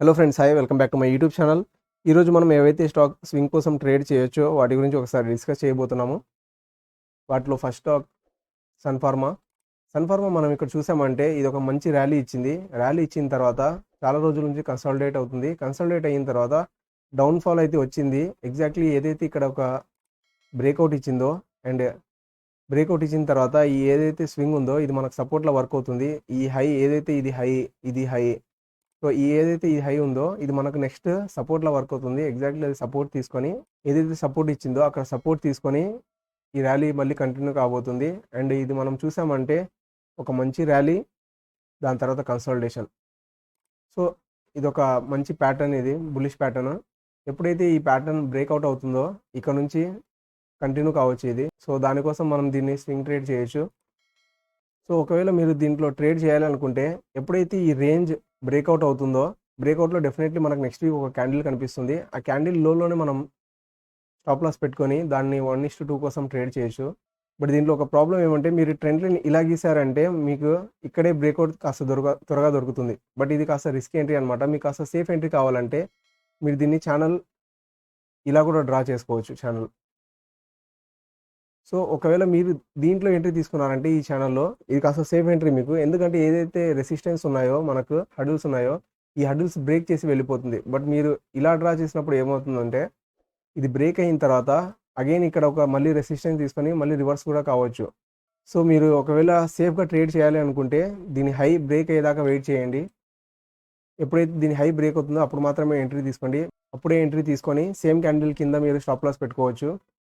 Hello friends, hi, welcome back to my YouTube channel. ఈరోజు మనం ఏవైతే స్టాక్ స్వింగ్ కోసం ట్రేడ్ చేయొచ్చో వాటి గురించి ఒకసారి డిస్కస్ చేయబోతున్నాము. వాటిలో ఫస్ట్ స్టాక్ సన్ఫార్మా. సన్ఫార్మా మనం ఇక్కడ చూసామంటే ఇది ఒక మంచి ర్యాలీ ఇచ్చింది. ర్యాలీ ఇచ్చిన తర్వాత చాలా రోజుల నుంచి కన్సాలిడేట్ అవుతుంది. కన్సాలిడేట్ అయిన తర్వాత డౌన్ఫాల్ అయితే వచ్చింది. ఎగ్జాక్ట్లీ ఏదైతే ఇక్కడ ఒక బ్రేక్అవుట్ ఇచ్చిందో అండ్ బ్రేక్అవుట్ ఇచ్చిన తర్వాత ఈ ఏదైతే స్వింగ్ ఉందో ఇది మనకు సపోర్ట్లో వర్క్ అవుతుంది. ఈ హై ఏదైతే ఇది హై. సో ఏదైతే ఈ హై ఉందో ఇది మనకు నెక్స్ట్ సపోర్ట్లో వర్క్ అవుతుంది. ఎగ్జాక్ట్లీ అది సపోర్ట్ తీసుకొని ఏదైతే సపోర్ట్ ఇచ్చిందో అక్కడ సపోర్ట్ తీసుకొని ఈ ర్యాలీ మళ్ళీ కంటిన్యూ కాబోతుంది. అండ్ ఇది మనం చూసామంటే ఒక మంచి ర్యాలీ, దాని తర్వాత కన్సాలిడేషన్. సో ఇది ఒక మంచి ప్యాటర్న్, ఇది బులిష్ ప్యాటర్న్. ఎప్పుడైతే ఈ ప్యాటర్న్ బ్రేక్అవుట్ అవుతుందో ఇక్కడ నుంచి కంటిన్యూ కావచ్చు ఇది. సో దానికోసం మనం దీన్ని స్వింగ్ ట్రేడ్ చేయొచ్చు. సో ఒకవేళ మీరు దీంట్లో ట్రేడ్ చేయాలనుకుంటే ఎప్పుడైతే ఈ రేంజ్ బ్రేక్అవుట్ అవుతుందో బ్రేక్అవుట్లో డెఫినెట్లీ మనకు నెక్స్ట్ వీక్ ఒక క్యాండిల్ కనిపిస్తుంది. ఆ క్యాండిల్ లోనే మనం స్టాప్ లాస్ పెట్టుకొని దాన్ని 1:2 కోసం ట్రేడ్ చేయొచ్చు. బట్ దీంట్లో ఒక ప్రాబ్లం ఏమంటే మీరు ట్రెండ్ లైన్ ఇలా గీసారంటే మీకు ఇక్కడే బ్రేక్అవుట్ కాస్త త్వరగా దొరుకుతుంది. బట్ ఇది కాస్త రిస్క్ ఎంట్రీ అనమాట. మీకు కాస్త సేఫ్ ఎంట్రీ కావాలంటే మీరు దీన్ని ఛానల్ ఇలా కూడా డ్రా చేసుకోవచ్చు ఛానల్. సో ఒకవేళ మీరు దీంట్లో ఎంట్రీ తీసుకున్నారంటే ఈ ఛానల్లో ఇది కాస్త సేఫ్ ఎంట్రీ మీకు. ఎందుకంటే ఏదైతే రెసిస్టెన్స్ ఉన్నాయో మనకు హడిల్స్ ఉన్నాయో ఈ హడిల్స్ బ్రేక్ చేసి వెళ్ళిపోతుంది. బట్ మీరు ఇలా డ్రా చేసినప్పుడు ఏమవుతుందంటే ఇది బ్రేక్ అయిన తర్వాత అగైన్ ఇక్కడ ఒక మళ్ళీ రెసిస్టెన్స్ తీసుకొని మళ్ళీ రివర్స్ కూడా కావచ్చు. సో మీరు ఒకవేళ సేఫ్గా ట్రేడ్ చేయాలి అనుకుంటే దీని హై బ్రేక్ అయ్యేదాకా వెయిట్ చేయండి. ఎప్పుడైతే దీని హై బ్రేక్ అవుతుందో అప్పుడు మాత్రమే ఎంట్రీ తీసుకోండి. అప్పుడే ఎంట్రీ తీసుకొని సేమ్ క్యాండిల్ కింద మీరు స్టాప్ లాస్ పెట్టుకోవచ్చు.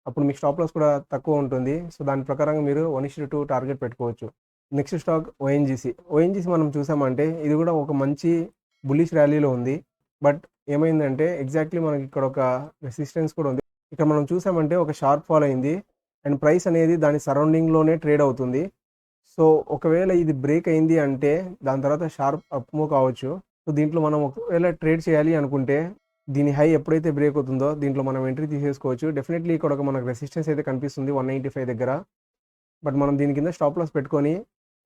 అప్పుడు మీకు స్టాప్ లాస్ కూడా తక్కువ ఉంటుంది. సో దాని ప్రకారంగా మీరు 1:2 టార్గెట్ పెట్టుకోవచ్చు. నెక్స్ట్ స్టాక్ ఓఎన్జీసీ మనం చూసామంటే ఇది కూడా ఒక మంచి బుల్లిష్ ర్యాలీలో ఉంది. బట్ ఏమైందంటే ఎగ్జాక్ట్లీ మనకి ఇక్కడ ఒక రెసిస్టెన్స్ కూడా ఉంది. ఇక్కడ మనం చూసామంటే ఒక షార్ప్ ఫాల్ అయింది అండ్ ప్రైస్ అనేది దాని సరౌండింగ్లోనే ట్రేడ్ అవుతుంది. సో ఒకవేళ ఇది బ్రేక్ అయింది అంటే దాని తర్వాత షార్ప్ అప్ మూవ్ కావచ్చు. సో దీంట్లో మనం ఒకవేళ ట్రేడ్ చేయాలి అనుకుంటే దీని హై ఎప్పుడైతే బ్రేక్ అవుతుందో దీంట్లో మనం ఎంట్రీ తీసేసుకోవచ్చు. డెఫినెట్లీ ఇక్కడ ఒక మనకు రెసిస్టెన్స్ అయితే కనిపిస్తుంది 195 దగ్గర. బట్ మనం దీని కింద స్టాప్ లాస్ పెట్టుకొని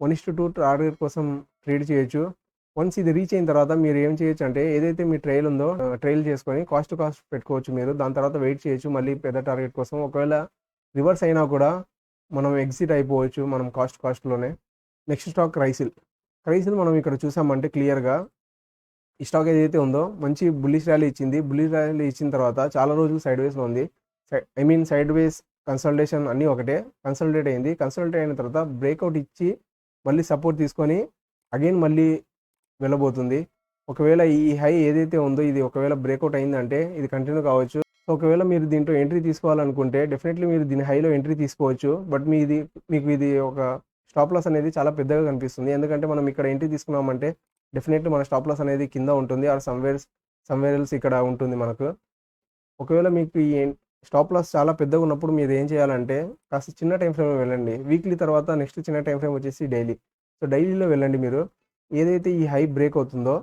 1:2 టార్గెట్ కోసం ట్రేడ్ చేయొచ్చు. వన్స్ ఇది రీచ్ అయిన తర్వాత మీరు ఏం చేయొచ్చు అంటే ఏదైతే మీ ట్రైల్ ఉందో ట్రైల్ చేసుకొని కాస్ట్ టు కాస్ట్ పెట్టుకోవచ్చు మీరు. దాని తర్వాత వెయిట్ చేయొచ్చు మళ్ళీ పెద్ద టార్గెట్ కోసం. ఒకవేళ రివర్స్ అయినా కూడా మనం ఎగ్జిట్ అయిపోవచ్చు మనం కాస్ట్లోనే. నెక్స్ట్ స్టాక్ క్రైసిల్ మనం ఇక్కడ చూసామంటే క్లియర్గా ఈ స్టాక్ ఏదైతే ఉందో మంచి బుల్లిష్ ర్యాలీ ఇచ్చింది. బుల్లిష్ ర్యాలీ ఇచ్చిన తర్వాత చాలా రోజులు సైడ్ వేస్లో ఉంది. సైడ్ వేస్ కన్సల్టేషన్ అన్నీ ఒకటే. కన్సల్టేట్ అయింది. కన్సల్టేట్ అయిన తర్వాత బ్రేక్అవుట్ ఇచ్చి మళ్ళీ సపోర్ట్ తీసుకొని అగైన్ మళ్ళీ వెళ్ళబోతుంది. ఒకవేళ ఈ హై ఏదైతే ఉందో ఇది ఒకవేళ బ్రేక్అవుట్ అయిందంటే ఇది కంటిన్యూ కావచ్చు. సో ఒకవేళ మీరు దీంట్లో ఎంట్రీ తీసుకోవాలనుకుంటే డెఫినెట్లీ మీరు దీని హైలో ఎంట్రీ తీసుకోవచ్చు. బట్ మీకు ఇది ఒక స్టాప్ లాస్ అనేది చాలా పెద్దగా కనిపిస్తుంది. ఎందుకంటే మనం ఇక్కడ ఎంట్రీ తీసుకున్నామంటే డెఫినెట్లీ మన స్టాప్ లాస్ అనేది కింద ఉంటుంది ఆర్ సమ్వేర్ ఎల్స్ ఇక్కడ ఉంటుంది మనకు. ఒకవేళ మీకు ఈ స్టాప్ లాస్ చాలా పెద్దగా ఉన్నప్పుడు మీరు ఏం చేయాలంటే కాస్త చిన్న టైం ఫ్రేమ్లో వెళ్ళండి. వీక్లీ తర్వాత నెక్స్ట్ చిన్న టైం ఫ్రేమ్ వచ్చేసి డైలీ. సో డైలీలో వెళ్ళండి మీరు. ఏదైతే ఈ హై బ్రేక్ అవుతుందో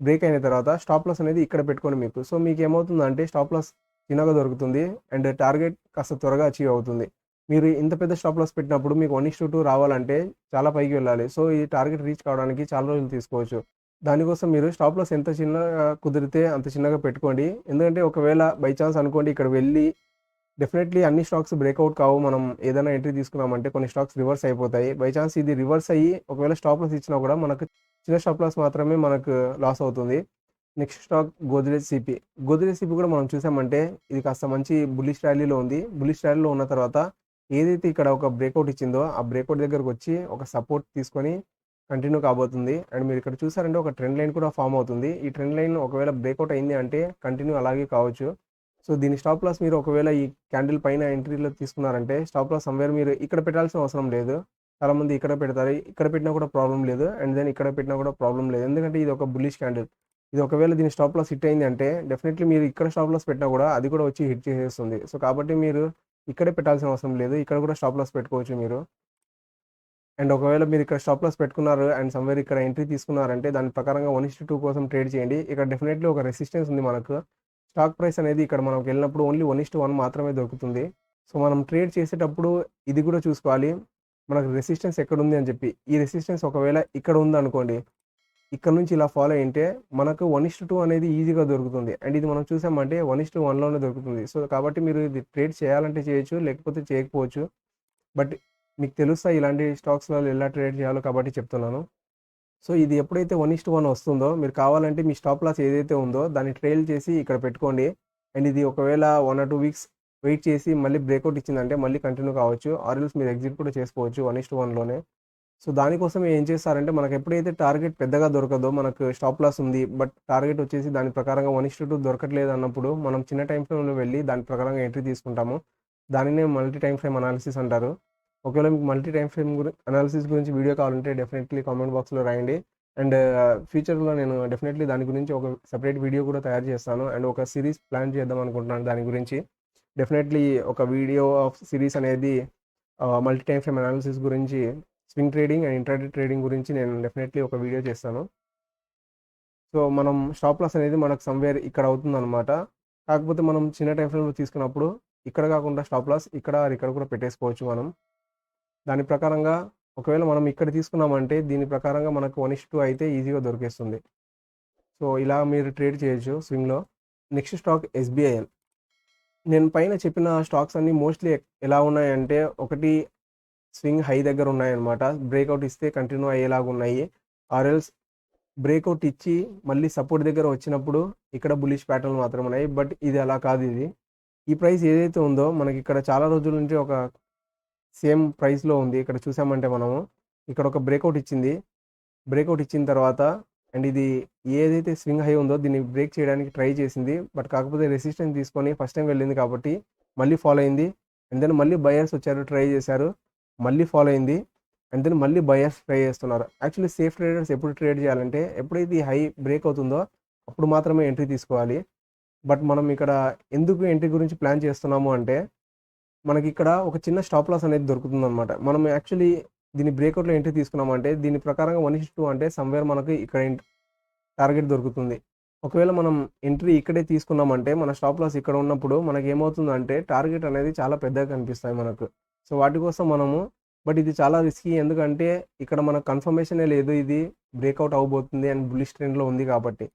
బ్రేక్ అయిన తర్వాత స్టాప్ లాస్ అనేది ఇక్కడ పెట్టుకోండి మీకు. సో మీకు ఏమవుతుందంటే స్టాప్ లాస్ చిన్నగా దొరుకుతుంది అండ్ టార్గెట్ కాస్త త్వరగా అచీవ్ అవుతుంది. మీరు ఇంత పెద్ద స్టాప్ లాస్ పెట్టినప్పుడు మీకు 1:2 రావాలంటే చాలా పైకి వెళ్ళాలి. సో ఈ టార్గెట్ రీచ్ కావడానికి చాలా రోజులు తీసుకోవచ్చు. దానికోసం మీరు స్టాప్ లాస్ ఎంత చిన్నగా కుదిరితే అంత చిన్నగా పెట్టుకోండి. ఎందుకంటే ఒకవేళ బై ఛాన్స్ అనుకోండి ఇక్కడ వెళ్ళి డెఫినెట్లీ అన్ని స్టాక్స్ బ్రేక్అవుట్ కావు. మనం ఏదైనా ఎంట్రీ తీసుకున్నామంటే కొన్ని స్టాక్స్ రివర్స్ అయిపోతాయి. బై ఛాన్స్ ఇది రివర్స్ అయ్యి ఒకవేళ స్టాప్ లాస్ ఇచ్చినా కూడా మనకు చిన్న స్టాప్ లాస్ మాత్రమే మనకు లాస్ అవుతుంది. నెక్స్ట్ స్టాక్ గోద్రేజ్ సిపి కూడా మనం చూసామంటే ఇది కాస్త మంచి బుల్లిష్ ర్యాలీలో ఉంది. బుల్లిష్ ర్యాలీలో ఉన్న తర్వాత ఏదైతే ఇక్కడ ఒక బ్రేక్అవుట్ ఇచ్చిందో ఆ బ్రేక్అవుట్ దగ్గరకు వచ్చి ఒక సపోర్ట్ తీసుకొని కంటిన్యూ కాబోతుంది. అండ్ మీరు ఇక్కడ చూసారంటే ఒక ట్రెండ్ లైన్ కూడా ఫామ్ అవుతుంది. ఈ ట్రెండ్ లైన్ ఒకవేళ బ్రేక్అవుట్ అయింది అంటే కంటిన్యూ అలాగే కావచ్చు. సో దీని స్టాప్ లాస్ మీరు ఒకవేళ ఈ క్యాండిల్ పైన ఎంట్రీలో తీసుకున్నారంటే స్టాప్ లాస్ సమ్వేర్ మీరు ఇక్కడ పెట్టాల్సిన అవసరం లేదు. చాలామంది ఇక్కడ పెడతారు. ఇక్కడ పెట్టినా కూడా ప్రాబ్లం లేదు అండ్ దెన్ ఇక్కడ పెట్టినా కూడా ప్రాబ్లం లేదు. ఎందుకంటే ఇది ఒక బుల్లిష్ క్యాండిల్. ఇది ఒకవేళ దీని స్టాప్ లాస్ హిట్ అయింది అంటే డెఫినెట్లీ మీరు ఇక్కడ స్టాప్ లాస్ పెట్టినా కూడా అది కూడా వచ్చి హిట్ చేసేస్తుంది. సో కాబట్టి మీరు ఇక్కడే పెట్టాల్సిన అవసరం లేదు. ఇక్కడ కూడా స్టాప్ లాస్ పెట్టుకోవచ్చు మీరు. అండ్ ఒకవేళ మీరు ఇక్కడ స్టాప్ లాస్ పెట్టుకున్నారు అండ్ సమ్వేర్ ఇక్కడ ఎంట్రీ తీసుకున్నారంటే దాని ప్రకారంగా 1:2 కోసం ట్రేడ్ చేయండి. ఇక్కడ డెఫినెట్లీ ఒక రెసిస్టెన్స్ ఉంది మనకు. స్టాక్ ప్రైస్ అనేది ఇక్కడ మనకు వెళ్ళినప్పుడు ఓన్లీ 1:1 మాత్రమే దొరుకుతుంది. సో మనం ట్రేడ్ చేసేటప్పుడు ఇది కూడా చూసుకోవాలి మనకు రెసిస్టెన్స్ ఎక్కడ ఉంది అని చెప్పి. ఈ రెసిస్టెన్స్ ఒకవేళ ఇక్కడ ఉంది అనుకోండి, ఇక్కడ నుంచి ఇలా ఫాలో అయింటే మనకు 1:2 అనేది ఈజీగా దొరుకుతుంది. అండ్ ఇది మనం చూసామంటే 1:1లోనే దొరుకుతుంది. సో కాబట్టి మీరు ఇది ట్రేడ్ చేయాలంటే చేయొచ్చు, లేకపోతే చేయకపోవచ్చు. బట్ మీకు తెలుస్తాయి ఇలాంటి స్టాక్స్‌లలో ఎలా ట్రేడ్ చేయాలో కాబట్టి చెప్తున్నాను. సో ఇది ఎప్పుడైతే 1:1 వస్తుందో మీరు కావాలంటే మీ స్టాప్ లాస్ ఏదైతే ఉందో దాన్ని ట్రైల్ చేసి ఇక్కడ పెట్టుకోండి. అండ్ ఇది ఒకవేళ 1 ఆర్ 2 వీక్స్ వెయిట్ చేసి మళ్ళీ బ్రేక్అవుట్ ఇచ్చిందంటే మళ్ళీ కంటిన్యూ కావచ్చు. ఆర్ ఎల్స్ మీరు ఎగ్జిట్ కూడా చేసుకోవచ్చు 1:1లోనే. సో దానికోసం ఏం చేస్తారంటే మనకు ఎప్పుడైతే టార్గెట్ పెద్దగా దొరకదో, మనకు స్టాప్ లాస్ ఉంది బట్ టార్గెట్ వచ్చేసి దాని ప్రకారంగా 1:2 దొరకట్లేదు అన్నప్పుడు మనం చిన్న టైం ఫ్రేమ్లో వెళ్ళి దాని ప్రకారంగా ఎంట్రీ తీసుకుంటాము. దానినే మల్టీ టైం ఫ్రేమ్ అనాలిసిస్ అంటారు. ఒకవేళ మీకు మల్టీ టైం ఫ్రేమ్ అనాలిసిస్ గురించి వీడియో కావాలంటే డెఫినెట్లీ కామెంట్ బాక్స్లో రాయండి. అండ్ ఫ్యూచర్లో నేను డెఫినెట్లీ దాని గురించి ఒక సెపరేట్ వీడియో కూడా తయారు చేస్తాను. అండ్ ఒక సిరీస్ ప్లాన్ చేద్దాం అనుకుంటున్నాను దాని గురించి. డెఫినెట్లీ ఒక వీడియో ఆఫ్ సిరీస్ అనేది మల్టీ టైం ఫ్రేమ్ అనాలిసిస్ గురించి, swing trading and intraday trading గురించి నేను డెఫినెట్లీ ఒక వీడియో చేస్తాను. సో మనం స్టాప్ లాస్ అనేది మనకు సమ్వేర్ ఇక్కడ అవుతుందన్నమాట. కాకపోతే మనం చిన్న టైం ఫ్రేమ్లో తీసుకున్నప్పుడు ఇక్కడ కాకుండా స్టాప్ లాస్ ఇక్కడ కూడా పెట్టేసుకోవచ్చు మనం. దాని ప్రకారంగా ఒకవేళ మనం ఇక్కడ తీసుకున్నామంటే దీని ప్రకారంగా మనకు 1:2 అయితే ఈజీగా దొరికేస్తుంది. సో ఇలా మీరు ట్రేడ్ చేయొచ్చు స్వింగ్లో. Next stock ఎస్బీఐఎల్. నేను పైన చెప్పిన స్టాక్స్ అన్నీ మోస్ట్లీ ఎలా ఉన్నాయంటే, ఒకటి స్వింగ్ హై దగ్గర ఉన్నాయన్నమాట. బ్రేక్అవుట్ ఇస్తే కంటిన్యూ అయ్యేలాగా ఉన్నాయి. ఆర్ఎల్స్ బ్రేక్అవుట్ ఇచ్చి మళ్ళీ సపోర్ట్ దగ్గర వచ్చినప్పుడు ఇక్కడ బులిష్ ప్యాటర్న్ మాత్రం ఉన్నాయి. బట్ ఇది అలా కాదు. ఈ ప్రైస్ ఏదైతే ఉందో మనకి ఇక్కడ చాలా రోజుల నుంచి ఒక సేమ్ ప్రైస్లో ఉంది. ఇక్కడ చూసామంటే మనము ఇక్కడ ఒక బ్రేక్అవుట్ ఇచ్చింది. బ్రేక్అవుట్ ఇచ్చిన తర్వాత అండ్ ఇది ఏదైతే స్వింగ్ హై ఉందో దీన్ని బ్రేక్ చేయడానికి ట్రై చేసింది. బట్ కాకపోతే రెసిస్టెన్స్ తీసుకొని ఫస్ట్ టైం వెళ్ళింది కాబట్టి మళ్ళీ ఫాలో అయింది. అండ్ దెన్ మళ్ళీ బయర్స్ వచ్చారు, ట్రై చేశారు, మళ్ళీ ఫాలో అయింది. అండ్ దెన్ మళ్ళీ బయర్స్ ట్రై చేస్తున్నారు. యాక్చువల్లీ సేఫ్ ట్రేడర్స్ ఎప్పుడు ట్రేడ్ చేయాలంటే ఎప్పుడైతే ఈ హై బ్రేక్ అవుతుందో అప్పుడు మాత్రమే ఎంట్రీ తీసుకోవాలి. బట్ మనం ఇక్కడ ఎందుకు ఎంట్రీ గురించి ప్లాన్ చేస్తున్నాము అంటే, మనకి ఇక్కడ ఒక చిన్న స్టాప్ లాస్ అనేది దొరుకుతుంది అనమాట. మనం యాక్చువల్లీ దీన్ని బ్రేక్అవుట్లో ఎంట్రీ తీసుకున్నామంటే దీని ప్రకారంగా 1:2 అంటే సమ్వేర్ మనకి ఇక్కడ టార్గెట్ దొరుకుతుంది. ఒకవేళ మనం ఎంట్రీ ఇక్కడే తీసుకున్నామంటే మన స్టాప్ లాస్ ఇక్కడ ఉన్నప్పుడు మనకి ఏమవుతుందంటే టార్గెట్ అనేది చాలా పెద్దగా కనిపిస్తాయి మనకు. సో వాటి కోసం మనము, బట్ ఇది చాలా రిస్కీ. ఎందుకంటే ఇక్కడ మనకు కన్ఫర్మేషనే లేదు ఇది బ్రేక్అవుట్ అవ్వబోతుంది అండ్ బుల్లిష్ ట్రెండ్లో ఉంది కాబట్టి.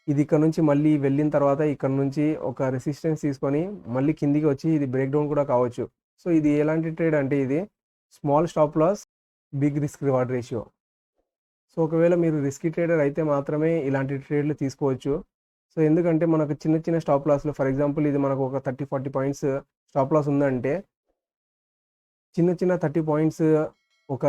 ఇది ఇక్కడ నుంచి మళ్ళీ వెళ్ళిన తర్వాత ఇక్కడ నుంచి ఒక రెసిస్టెన్స్ తీసుకొని మళ్ళీ కిందికి వచ్చి ఇది బ్రేక్ డౌన్ కూడా కావచ్చు. సో ఇది ఎలాంటి ట్రేడ్ అంటే ఇది small stop loss big risk reward ratio. So ఒకవేళ మీరు రిస్కీ ట్రేడర్ అయితే మాత్రమే ఇలాంటి ట్రేడ్లు తీసుకోవచ్చు. సో ఎందుకంటే మనకు చిన్న చిన్న స్టాప్ లాస్లు, ఫర్ ఎగ్జాంపుల్ ఇది మనకు ఒక 30-40 పాయింట్స్ స్టాప్ లాస్ ఉందంటే చిన్న చిన్న 30 పాయింట్స్ ఒక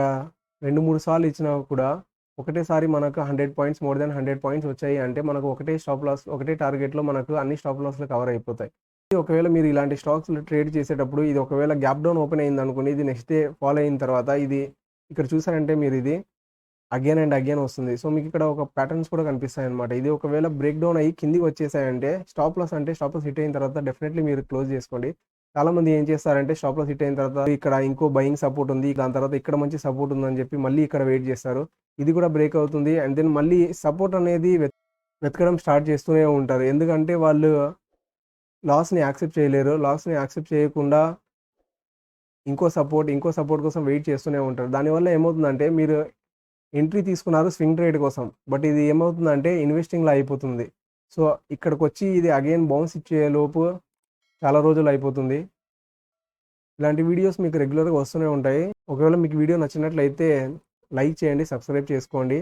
2-3 సార్లు ఇచ్చినా కూడా ఒకటేసారి మనకు 100 పాయింట్స్, మోర్ దెన్ 100 పాయింట్స్ వచ్చాయి అంటే మనకు ఒకటే స్టాప్ లాస్, ఒకటే టార్గెట్లో మనకు అన్ని స్టాప్ లాస్లు కవర్ అయిపోతాయి. ఒకవేళ మీరు ఇలాంటి స్టాక్స్లో ట్రేడ్ చేసేటప్పుడు ఇది ఒకవేళ గ్యాప్ డౌన్ ఓపెన్ అయింది అనుకోండి, ఇది నెక్స్ట్ డే ఫాలో అయిన తర్వాత ఇది ఇక్కడ చూసారంటే మీరు ఇది అగైన్ అండ్ అగైన్ వస్తుంది. సో మీకు ఇక్కడ ఒక ప్యాటర్న్స్ కూడా కనిపిస్తాయి అనమాట. ఇది ఒకవేళ బ్రేక్ డౌన్ అయ్యి కిందికి వచ్చేసాయంటే స్టాప్ లాస్ హిట్ అయిన తర్వాత డెఫినెట్లీ మీరు క్లోజ్ చేసుకోండి. చాలా మంది ఏం చేస్తారంటే స్టాప్ లాస్ హిట్ అయిన తర్వాత ఇక్కడ ఇంకో బయింగ్ సపోర్ట్ ఉంది, దాని తర్వాత ఇక్కడ మంచి సపోర్ట్ ఉందని చెప్పి మళ్ళీ ఇక్కడ వెయిట్ చేస్తారు. ఇది కూడా బ్రేక్ అవుతుంది అండ్ దెన్ మళ్ళీ సపోర్ట్ అనేది వెతకడం స్టార్ట్ చేస్తూనే ఉంటారు. ఎందుకంటే వాళ్ళు లాస్ని యాక్సెప్ట్ చేయలేరు. లాస్ని యాక్సెప్ట్ చేయకుండా ఇంకో సపోర్ట్ కోసం వెయిట్ చేస్తూనే ఉంటారు. దానివల్ల ఏమవుతుందంటే మీరు ఎంట్రీ తీసుకున్నారు స్వింగ్ ట్రేడ్ కోసం, బట్ ఇది ఏమవుతుందంటే ఇన్వెస్టింగ్లో అయిపోతుంది. సో ఇక్కడికి వచ్చి ఇది అగైన్ బౌన్స్ ఇచ్చే లోపు చాలా రోజులు అయిపోతుంది. ఇలాంటి వీడియోస్ మీకు రెగ్యులర్గా వస్తూనే ఉంటాయి. ఒకవేళ మీకు వీడియో నచ్చినట్లయితే లైక్ చేయండి, సబ్స్క్రైబ్ చేసుకోండి.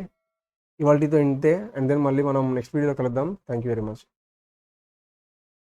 ఇవాల్టితో ఇంతే. అండ్ దెన్ మళ్ళీ మనం నెక్స్ట్ వీడియోలో కలుద్దాం. Thank you very much.